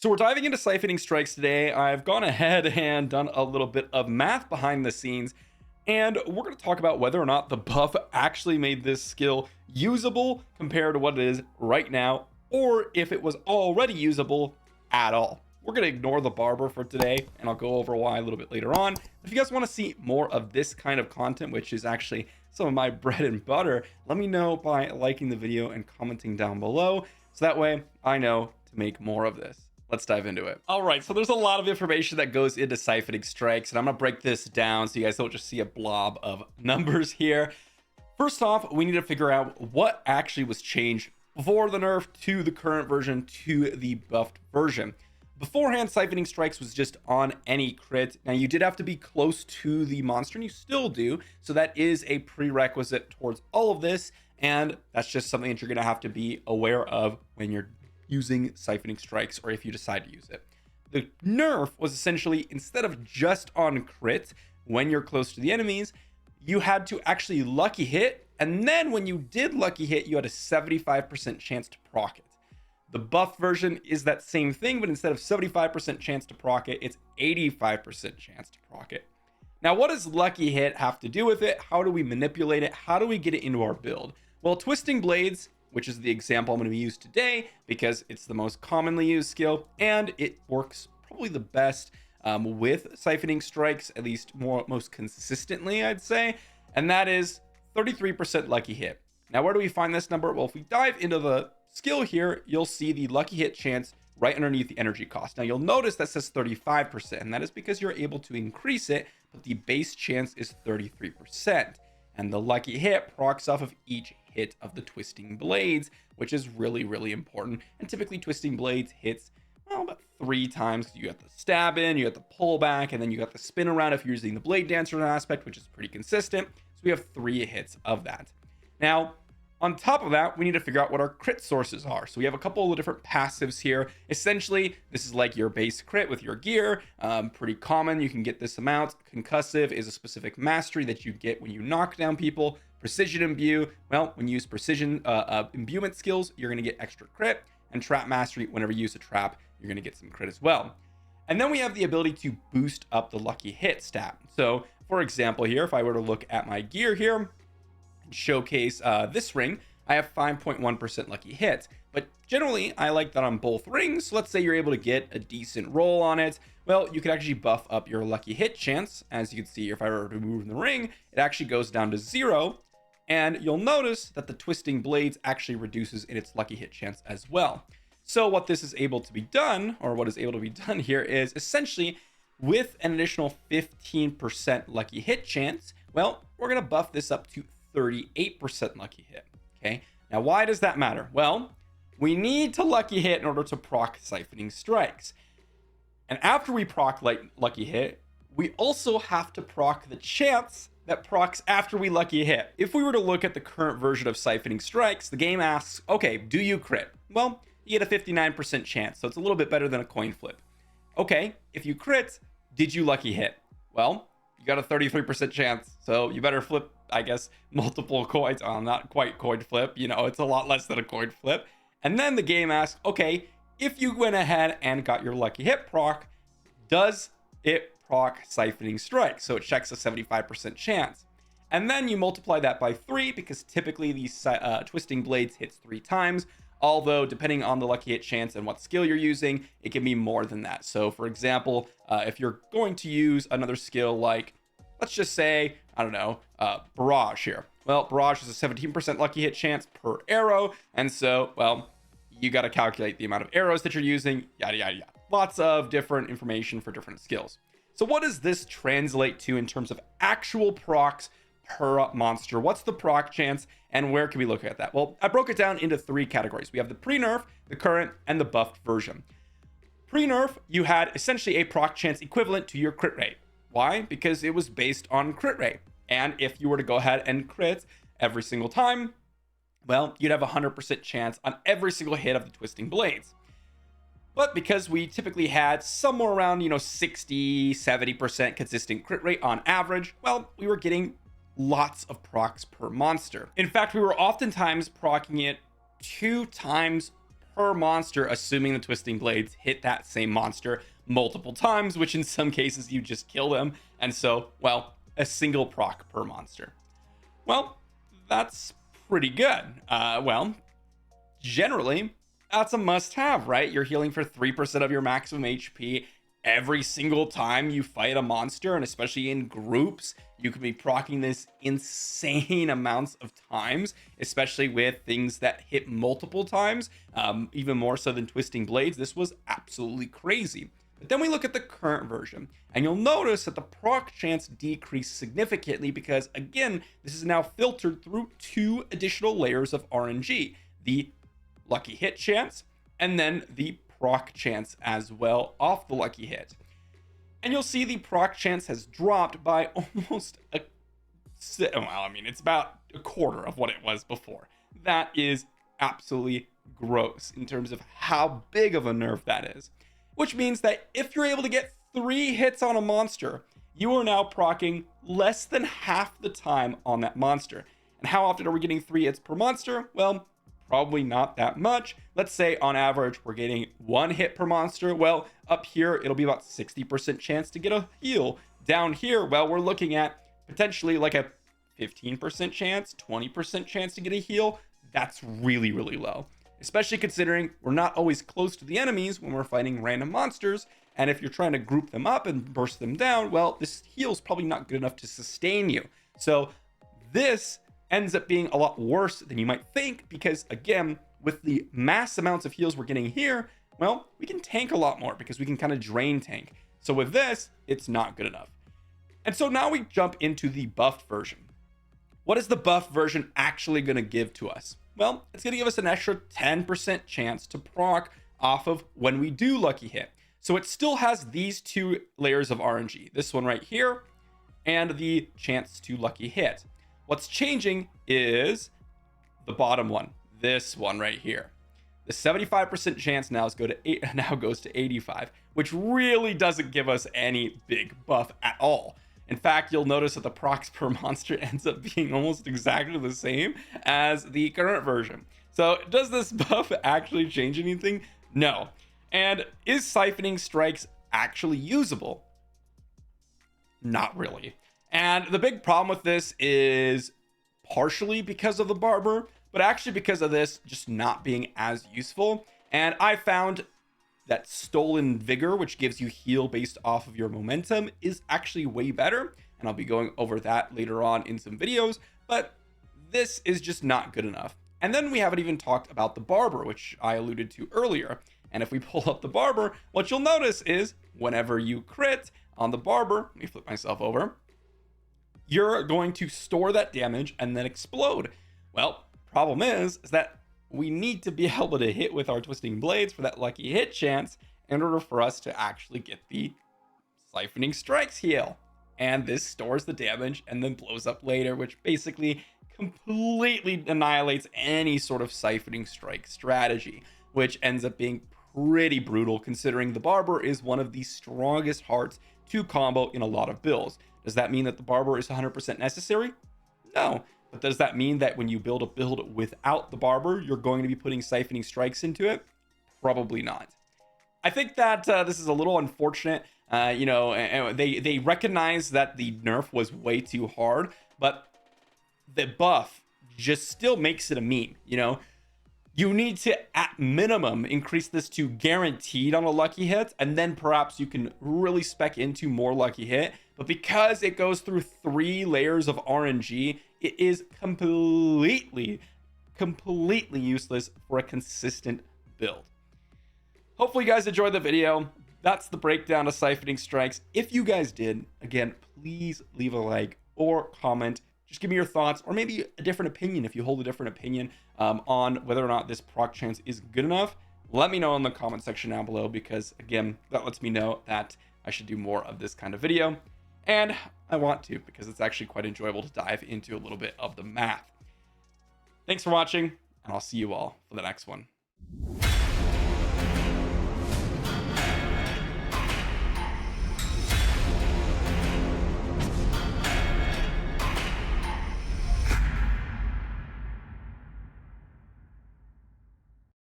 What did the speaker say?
So we're diving into siphoning strikes today. I've gone ahead and done a little bit of math behind the scenes, and we're going to talk about whether or not the buff actually made this skill usable compared to what it is right now, or if it was already usable at all. We're going to ignore the barber for today, and I'll go over why a little bit later on. If you guys want to see more of this kind of content, which is actually some of my bread and butter, let me know by liking the video and commenting down below, so that way I know to make more of this. Let's dive into it. All right, so there's a lot of information that goes into siphoning strikes, and I'm gonna break this down so you guys don't just see a blob of numbers here. First off, we need to figure out what actually was changed before the nerf to the current version to the buffed version. Beforehand, siphoning strikes was just on any crit. Now, you did have to be close to the monster, and you still do, so that is a prerequisite towards all of this, and that's just something that you're gonna have to be aware of when you're using siphoning strikes, or if you decide to use it. The nerf was essentially, instead of just on crit when you're close to the enemies, you had to actually lucky hit, and then when you did lucky hit, you had a 75% chance to proc it. The buff version is that same thing, but instead of 75% chance to proc it, it's 85% chance to proc it. Now, what does lucky hit have to do with it? How do we manipulate it? How do we get it into our build? Well, twisting blades, which is the example I'm going to use today because it's the most commonly used skill and it works probably the best with siphoning strikes, at least most consistently, I'd say, and that is 33% lucky hit. Now, where do we find this number? Well, if we dive into the skill here, you'll see the lucky hit chance right underneath the energy cost. Now, you'll notice that says 35%, and that is because you're able to increase it, but the base chance is 33%. And the lucky hit procs off of each hit of the twisting blades, which is really, really important. And typically twisting blades hits, well, about 3 times. You got the stab in, you got the pull back, and then you got the spin around if you're using the blade dancer aspect, which is pretty consistent. So we have 3 hits of that. Now, on top of that, we need to figure out what our crit sources are. So we have a couple of different passives here. Essentially, this is like your base crit with your gear. Pretty common. You can get this amount. Concussive is a specific mastery that you get when you knock down people. Precision imbue, well, when you use precision imbuement skills, you're going to get extra crit. And trap mastery, whenever you use a trap, you're going to get some crit as well. And then we have the ability to boost up the lucky hit stat. So, for example here, if I were to look at my gear here, showcase this ring, I have 5.1% lucky hit, but generally I like that on both rings. So let's say you're able to get a decent roll on it, well, you could actually buff up your lucky hit chance. As you can see, if I were to remove the ring, it actually goes down to 0, and you'll notice that the twisting blades actually reduces in its lucky hit chance as well. So what this is able to be done, or what is able to be done here, is essentially with an additional 15% lucky hit chance, well, we're going to buff this up to 38% lucky hit. Okay, now why does that matter? Well, we need to lucky hit in order to proc siphoning strikes, and after we proc lucky hit, we also have to proc the chance that procs after we lucky hit. If we were to look at the current version of siphoning strikes, the game asks, okay, do you crit? Well, you get a 59% chance, so it's a little bit better than a coin flip. Okay, if you crit, did you lucky hit? Well, you got a 33% chance, so you better flip, I guess, multiple coins. Not quite coin flip, you know, it's a lot less than a coin flip. And then the game asks, okay, if you went ahead and got your lucky hit proc, does it proc siphoning strike? So it checks a 75% chance. And then you multiply that by 3, because typically these twisting blades hits 3 times. Although, depending on the lucky hit chance and what skill you're using, it can be more than that. So, for example, if you're going to use another skill like, let's just say, I don't know, barrage here. Well, barrage is a 17% lucky hit chance per arrow. And so, well, you got to calculate the amount of arrows that you're using, yada, yada, yada. Lots of different information for different skills. So what does this translate to in terms of actual procs per monster? What's the proc chance, and where can we look at that? Well, I broke it down into 3 categories. We have the pre-nerf, the current, and the buffed version. Pre-nerf, you had essentially a proc chance equivalent to your crit rate. Why? Because it was based on crit rate. And if you were to go ahead and crit every single time, well, you'd have a 100% chance on every single hit of the twisting blades. But because we typically had somewhere around, 60, 70% consistent crit rate on average, well, we were getting lots of procs per monster. In fact, we were oftentimes proccing it 2 times per monster, assuming the twisting blades hit that same monster multiple times, which in some cases you just kill them. And so, well, a single proc per monster. Well, that's pretty good. Well, generally, that's a must-have, right? You're healing for 3% of your maximum HP every single time you fight a monster, and especially in groups, you could be proccing this insane amounts of times, especially with things that hit multiple times, even more so than twisting blades. This was absolutely crazy. But then we look at the current version, and you'll notice that the proc chance decreased significantly because, again, this is now filtered through 2 additional layers of RNG: the lucky hit chance and then the proc chance as well off the lucky hit. And you'll see the proc chance has dropped by almost it's about a quarter of what it was before. That is absolutely gross in terms of how big of a nerf that is, which means that if you're able to get 3 hits on a monster, you are now proccing less than half the time on that monster. And how often are we getting 3 hits per monster? Well, probably not that much. Let's say on average we're getting 1 hit per monster. Well, up here it'll be about 60% chance to get a heal. Down here, well, we're looking at potentially like a 15% chance, 20% chance to get a heal. That's really, really low, especially considering we're not always close to the enemies when we're fighting random monsters. And if you're trying to group them up and burst them down, well, this heal is probably not good enough to sustain you. So this ends up being a lot worse than you might think, because again, with the mass amounts of heals we're getting here, well, we can tank a lot more because we can kind of drain tank. So with this, it's not good enough. And so now we jump into the buffed version. What is the buffed version actually going to give to us? Well, it's going to give us an extra 10% chance to proc off of when we do lucky hit. So it still has these 2 layers of RNG, this one right here and the chance to lucky hit. What's changing is the bottom one, this one right here. The 75% chance now goes to 85, which really doesn't give us any big buff at all. In fact, you'll notice that the procs per monster ends up being almost exactly the same as the current version. So does this buff actually change anything? No. And is siphoning strikes actually usable? Not really. And the big problem with this is partially because of the barber, but actually because of this just not being as useful. And I found that stolen vigor, which gives you heal based off of your momentum, is actually way better. And I'll be going over that later on in some videos, but this is just not good enough. And then we haven't even talked about the barber, which I alluded to earlier. And if we pull up the barber, what you'll notice is whenever you crit on the barber, let me flip myself over, you're going to store that damage and then explode. Well, problem is that we need to be able to hit with our twisting blades for that lucky hit chance in order for us to actually get the siphoning strikes heal. And this stores the damage and then blows up later, which basically completely annihilates any sort of siphoning strike strategy, which ends up being pretty brutal considering the barber is one of the strongest hearts to combo in a lot of builds. Does that mean that the barber is 100% necessary? No. But does that mean that when you build a build without the barber, you're going to be putting siphoning strikes into it? Probably not. I think that this is a little unfortunate. They recognize that the nerf was way too hard, but the buff just still makes it a meme. You need to, at minimum, increase this to guaranteed on a lucky hit, and then perhaps you can really spec into more lucky hit. But because it goes through 3 layers of RNG, it is completely useless for a consistent build. Hopefully you guys enjoyed the video. That's the breakdown of siphoning strikes. If you guys did, again, please leave a like or comment. Just give me your thoughts, or maybe a different opinion if you hold a different opinion on whether or not this proc chance is good enough. Let me know in the comment section down below, because again, that lets me know that I should do more of this kind of video. And I want to, because it's actually quite enjoyable to dive into a little bit of the math. Thanks for watching, and I'll see you all for the next one.